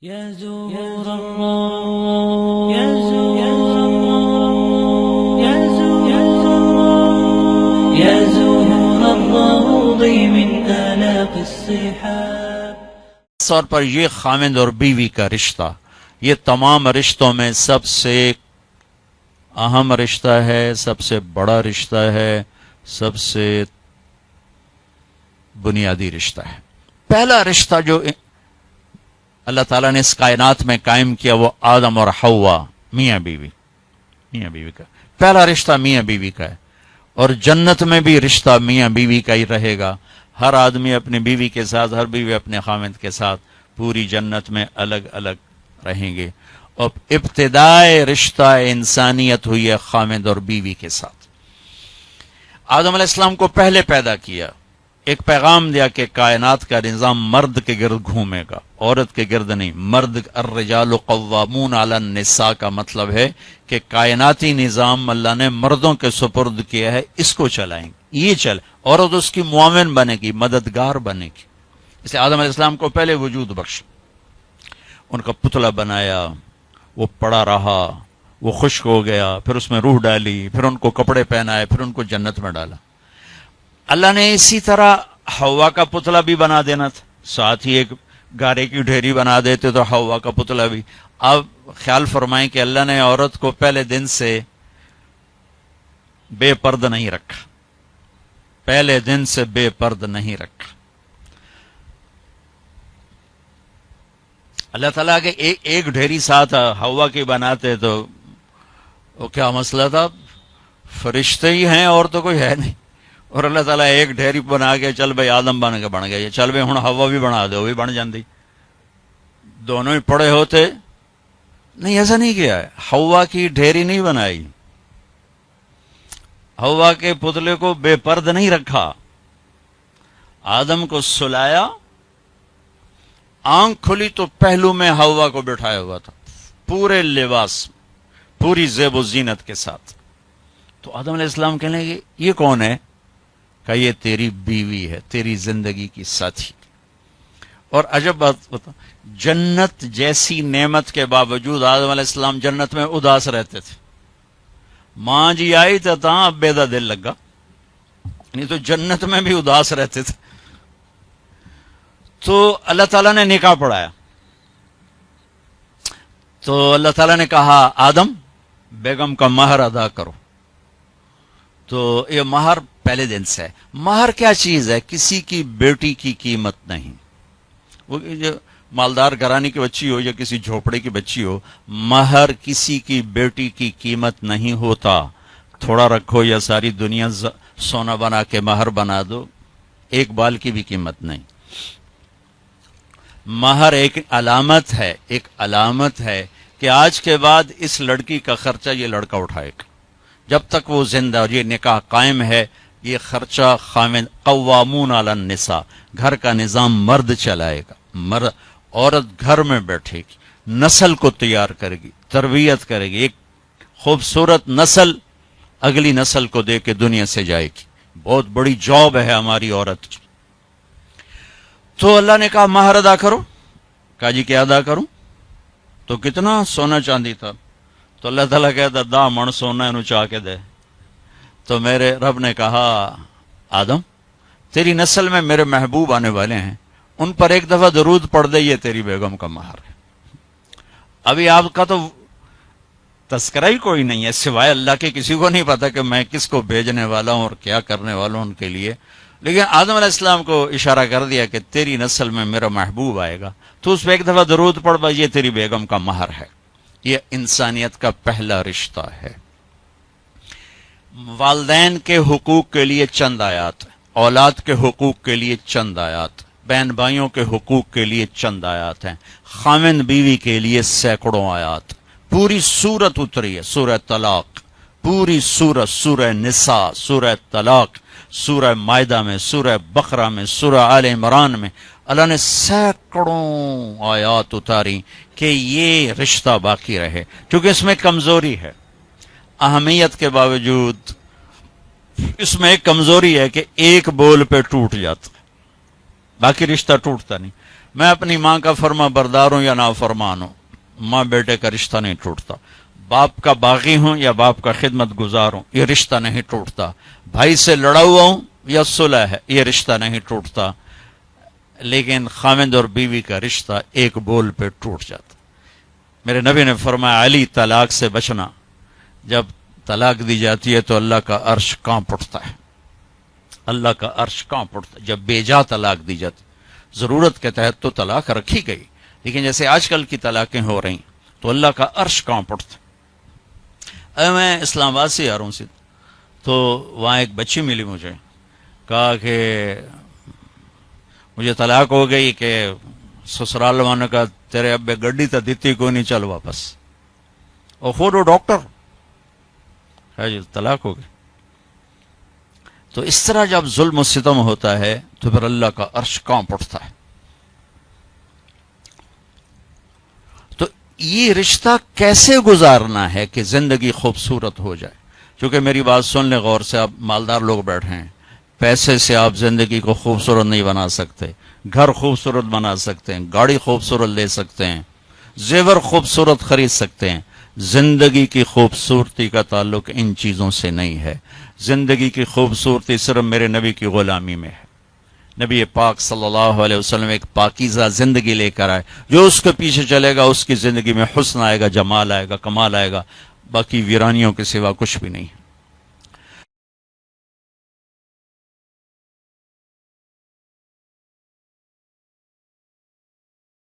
يا زهور الروض يا زهور الروض يا زهور الروض من آلاف الصحاب. طور پر یہ خاوند اور بیوی کا رشتہ یہ تمام رشتوں میں سب سے اہم رشتہ ہے، سب سے بڑا رشتہ ہے، سب سے بنیادی رشتہ ہے۔ پہلا رشتہ جو اللہ تعالیٰ نے اس کائنات میں قائم کیا وہ آدم اور حوا، میاں بیوی کا پہلا رشتہ میاں بیوی کا ہے، اور جنت میں بھی رشتہ میاں بیوی کا ہی رہے گا۔ ہر آدمی اپنی بیوی کے ساتھ، ہر بیوی اپنے خاوند کے ساتھ پوری جنت میں الگ الگ رہیں گے۔ اور ابتدائے رشتہ انسانیت ہوئی ہے خاوند اور بیوی کے ساتھ۔ آدم علیہ السلام کو پہلے پیدا کیا، ایک پیغام دیا کہ کائنات کا نظام مرد کے گرد گھومے گا، عورت کے گرد نہیں۔ مرد الرجال قوامون علی النساء کا مطلب ہے کہ کائناتی نظام اللہ نے مردوں کے سپرد کیا ہے، اس کو چلائیں گے، یہ چل، عورت اس کی معاون بنے گی، مددگار بنے گی۔ اس لیے آدم علیہ السلام کو پہلے وجود بخش، ان کا پتلا بنایا، وہ پڑا رہا، وہ خشک ہو گیا، پھر اس میں روح ڈالی، پھر ان کو کپڑے پہنائے، پھر ان کو جنت میں ڈالا۔ اللہ نے اسی طرح حوا کا پتلا بھی بنا دینا تھا، ساتھ ہی ایک گارے کی ڈھیری بنا دیتے تو حوا کا پتلا بھی۔ اب خیال فرمائیں کہ اللہ نے عورت کو پہلے دن سے بے پرد نہیں رکھا، پہلے دن سے بے پرد نہیں رکھا۔ اللہ تعالیٰ کے ایک ڈھیری ساتھ حوا کی بناتے تو وہ کیا مسئلہ تھا، فرشتے ہی ہیں اور تو کوئی ہے نہیں، اور اللہ تعالیٰ ایک ڈھیری بنا کے چل بھائی آدم بن گیا، چل بھائی ہوں حوا بھی بنا دے، وہ بھی بن جاندی، دونوں ہی پڑے ہوتے۔ نہیں، ایسا نہیں کیا ہے، حوا کی ڈھیری نہیں بنائی، حوا کے پتلے کو بے پرد نہیں رکھا، آدم کو سلایا، آنکھ کھلی تو پہلو میں حوا کو بٹھایا ہوا تھا، پورے لباس، پوری زیب و زینت کے ساتھ۔ تو آدم علیہ السلام کہنے لگے یہ کون ہے؟ کہ یہ تیری بیوی ہے، تیری زندگی کی ساتھی۔ اور عجب بات بتا، جنت جیسی نعمت کے باوجود آدم علیہ السلام جنت میں اداس رہتے تھے۔ ماں جی آئی تو اب بیدا دل لگا، نہیں تو جنت میں بھی اداس رہتے تھے۔ تو اللہ تعالیٰ نے نکاح پڑھایا، تو اللہ تعالیٰ نے کہا آدم بیگم کا مہر ادا کرو۔ تو یہ مہر پہلے دن سے ہے۔ مہر کیا چیز ہے؟ کسی کی بیٹی کی قیمت نہیں، وہ جو مالدار گھرانے کی بچی ہو یا کسی جھوپڑے کی بچی ہو، مہر کسی کی بیٹی کی قیمت نہیں ہوتا۔ تھوڑا رکھو یا ساری دنیا سونا بنا کے مہر بنا دو، ایک بال کی بھی قیمت نہیں۔ مہر ایک علامت ہے کہ آج کے بعد اس لڑکی کا خرچہ یہ لڑکا اٹھائے گا، جب تک وہ زندہ اور یہ نکاح قائم ہے، یہ خرچہ خاوند قوامون علی النساء، گھر کا نظام مرد چلائے گا۔ عورت گھر میں بیٹھے گی، نسل کو تیار کرے گی، تربیت کرے گی، ایک خوبصورت نسل اگلی نسل کو دے کے دنیا سے جائے گی۔ بہت بڑی جاب ہے ہماری عورت کی۔ تو اللہ نے کہا مہر ادا کرو۔ کہا جی کیا ادا کروں؟ تو کتنا سونا چاندی تھا؟ تو اللہ تعالیٰ کہتا 10 من سونا انہوں چاہ کے دے۔ تو میرے رب نے کہا آدم تیری نسل میں میرے محبوب آنے والے ہیں، ان پر ایک دفعہ درود پڑھ دے، یہ تیری بیگم کا مہر ہے۔ ابھی آپ کا تو تذکرہ ہی کوئی نہیں ہے سوائے اللہ کے، کسی کو نہیں پتا کہ میں کس کو بھیجنے والا ہوں اور کیا کرنے والا ہوں ان کے لیے، لیکن آدم علیہ السلام کو اشارہ کر دیا کہ تیری نسل میں میرا محبوب آئے گا، تو اس پہ ایک دفعہ درود پڑھ بھائی، یہ تیری بیگم کا مہر ہے۔ یہ انسانیت کا پہلا رشتہ ہے۔ والدین کے حقوق کے لیے چند آیات، اولاد کے حقوق کے لیے چند آیات، بہن بھائیوں کے حقوق کے لیے چند آیات ہیں، خاوند بیوی کے لیے سینکڑوں آیات۔ پوری سورت اتری ہے، سورہ طلاق، پوری سورت، سورہ نساء، سورہ طلاق، سورہ مائدہ میں، سورہ بقرہ میں، سورہ آل عمران میں اللہ نے سینکڑوں آیات اتاری کہ یہ رشتہ باقی رہے، کیونکہ اس میں کمزوری ہے۔ اہمیت کے باوجود اس میں ایک کمزوری ہے کہ ایک بول پہ ٹوٹ جاتا، باقی رشتہ ٹوٹتا نہیں۔ میں اپنی ماں کا فرما بردار ہوں یا نافرمان ہوں، ماں بیٹے کا رشتہ نہیں ٹوٹتا، باپ کا باغی ہوں یا باپ کا خدمت گزار ہوں یہ رشتہ نہیں ٹوٹتا، بھائی سے لڑا ہوا ہوں یا صلح ہے یہ رشتہ نہیں ٹوٹتا، لیکن خاوند اور بیوی کا رشتہ ایک بول پہ ٹوٹ جاتا۔ میرے نبی نے فرمایا علی طلاق سے بچنا، جب طلاق دی جاتی ہے تو اللہ کا عرش کانپ اٹھتا ہے، اللہ کا عرش کانپ اٹھتا ہے جب بے جا طلاق دی جاتی۔ ضرورت کے تحت تو طلاق رکھی گئی، لیکن جیسے آج کل کی طلاقیں ہو رہی تو اللہ کا عرش کانپ اٹھتا ہے۔ میں اسلام آباد سے آ رہا ہوں سے، تو وہاں ایک بچی ملی مجھے، کہا کہ مجھے طلاق ہو گئی کہ سسرال والوں کا تیرے ابے گڈی تو دیتی کوئی نہیں، چل واپس، اور خود وہ ڈاکٹر ہے جی، طلاق ہو گئی۔ تو اس طرح جب ظلم و ستم ہوتا ہے تو پھر اللہ کا عرش کانپ اٹھتا ہے۔ تو یہ رشتہ کیسے گزارنا ہے کہ زندگی خوبصورت ہو جائے؟ چونکہ میری بات سن لیں غور سے، آپ مالدار لوگ بیٹھے ہیں، پیسے سے آپ زندگی کو خوبصورت نہیں بنا سکتے، گھر خوبصورت بنا سکتے ہیں، گاڑی خوبصورت لے سکتے ہیں، زیور خوبصورت خرید سکتے ہیں، زندگی کی خوبصورتی کا تعلق ان چیزوں سے نہیں ہے۔ زندگی کی خوبصورتی صرف میرے نبی کی غلامی میں ہے۔ نبی پاک صلی اللہ علیہ وسلم ایک پاکیزہ زندگی لے کر آئے، جو اس کے پیچھے چلے گا اس کی زندگی میں حسن آئے گا، جمال آئے گا، کمال آئے گا، باقی ویرانیوں کے سوا کچھ بھی نہیں۔